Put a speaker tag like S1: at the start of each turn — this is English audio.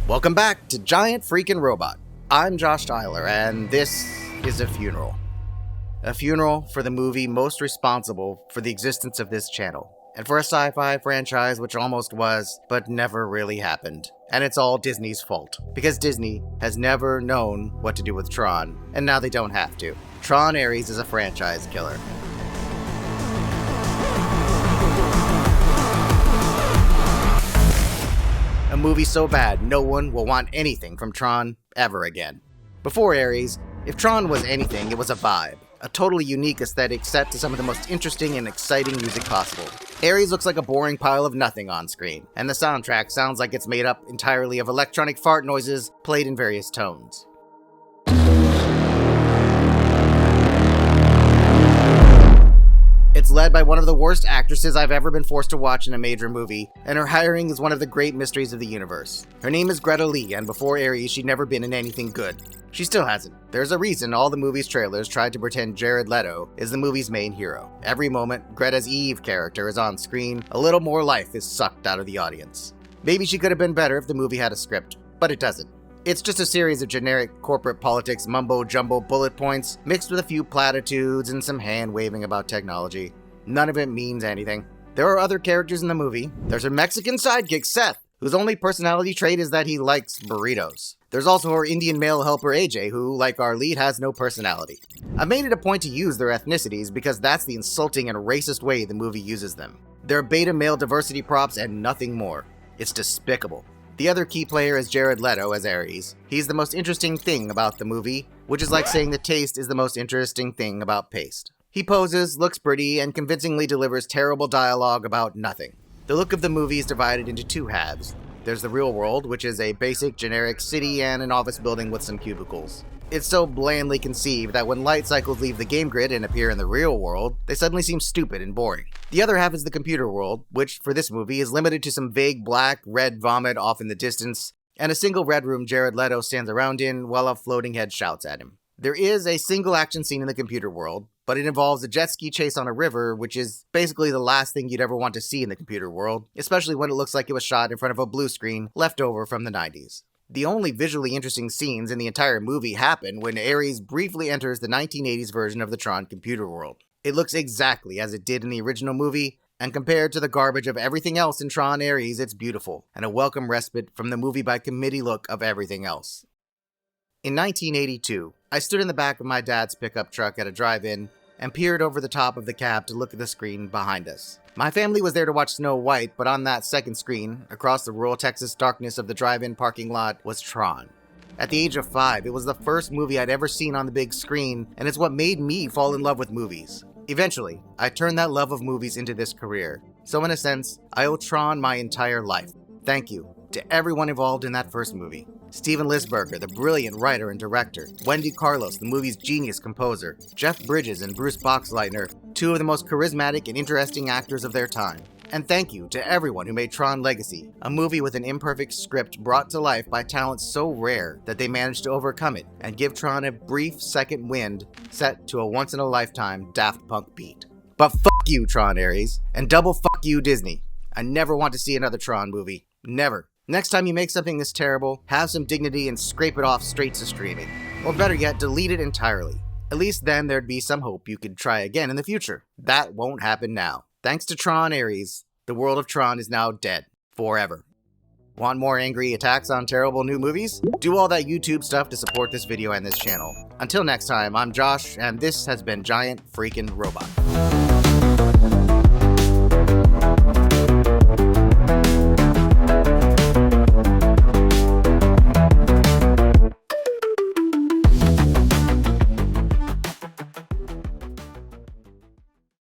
S1: Welcome back to Giant Freakin' Robot. I'm Josh Tyler, and this is a funeral. A funeral for the movie most responsible for the existence of this channel, and for a sci-fi franchise which almost was, but never really happened. And it's all Disney's fault, because Disney has never known what to do with Tron, and now they don't have to. Tron Ares is a franchise killer. A movie so bad, no one will want anything from Tron ever again. Before Ares, if Tron was anything, it was a vibe. A totally unique aesthetic set to some of the most interesting and exciting music possible. Ares looks like a boring pile of nothing on screen, and the soundtrack sounds like it's made up entirely of electronic fart noises played in various tones. It's led by one of the worst actresses I've ever been forced to watch in a major movie, and her hiring is one of the great mysteries of the universe. Her name is Greta Lee, and before Ares, she'd never been in anything good. She still hasn't. There's a reason all the movie's trailers tried to pretend Jared Leto is the movie's main hero. Every moment Greta's Eve character is on screen, a little more life is sucked out of the audience. Maybe she could have been better if the movie had a script, but it doesn't. It's just a series of generic corporate politics mumbo-jumbo bullet points mixed with a few platitudes and some hand-waving about technology. None of it means anything. There are other characters in the movie. There's her Mexican sidekick, Seth, whose only personality trait is that he likes burritos. There's also her Indian male helper, AJ, who, like our lead, has no personality. I've made it a point to use their ethnicities because that's the insulting and racist way the movie uses them. They're beta male diversity props and nothing more. It's despicable. The other key player is Jared Leto as Ares. He's the most interesting thing about the movie, which is like saying the taste is the most interesting thing about paste. He poses, looks pretty, and convincingly delivers terrible dialogue about nothing. The look of the movie is divided into two halves. There's the real world, which is a basic, generic city and an office building with some cubicles. It's so blandly conceived that when light cycles leave the game grid and appear in the real world, they suddenly seem stupid and boring. The other half is the computer world, which, for this movie, is limited to some vague black, red vomit off in the distance, and a single red room Jared Leto stands around in while a floating head shouts at him. There is a single action scene in the computer world, but it involves a jet ski chase on a river, which is basically the last thing you'd ever want to see in the computer world, especially when it looks like it was shot in front of a blue screen left over from the 90s. The only visually interesting scenes in the entire movie happen when Ares briefly enters the 1980s version of the Tron computer world. It looks exactly as it did in the original movie, and compared to the garbage of everything else in Tron Ares, it's beautiful, and a welcome respite from the movie-by-committee look of everything else. In 1982, I stood in the back of my dad's pickup truck at a drive-in and peered over the top of the cab to look at the screen behind us. My family was there to watch Snow White, but on that second screen, across the rural Texas darkness of the drive-in parking lot, was Tron. At the age of 5, it was the first movie I'd ever seen on the big screen, and it's what made me fall in love with movies. Eventually, I turned that love of movies into this career, so in a sense, I owe Tron my entire life. Thank you to everyone involved in that first movie. Steven Lisberger, the brilliant writer and director, Wendy Carlos, the movie's genius composer, Jeff Bridges and Bruce Boxleitner, two of the most charismatic and interesting actors of their time. And thank you to everyone who made Tron Legacy, a movie with an imperfect script brought to life by talent so rare that they managed to overcome it and give Tron a brief second wind set to a once-in-a-lifetime Daft Punk beat. But fuck you, Tron Ares, and double fuck you, Disney. I never want to see another Tron movie. Never. Next time you make something this terrible, have some dignity and scrape it off straight to streaming. Or better yet, delete it entirely. At least then there'd be some hope you could try again in the future. That won't happen now. Thanks to Tron Ares, the world of Tron is now dead. Forever. Want more angry attacks on terrible new movies? Do all that YouTube stuff to support this video and this channel. Until next time, I'm Josh, and this has been Giant Freakin' Robot.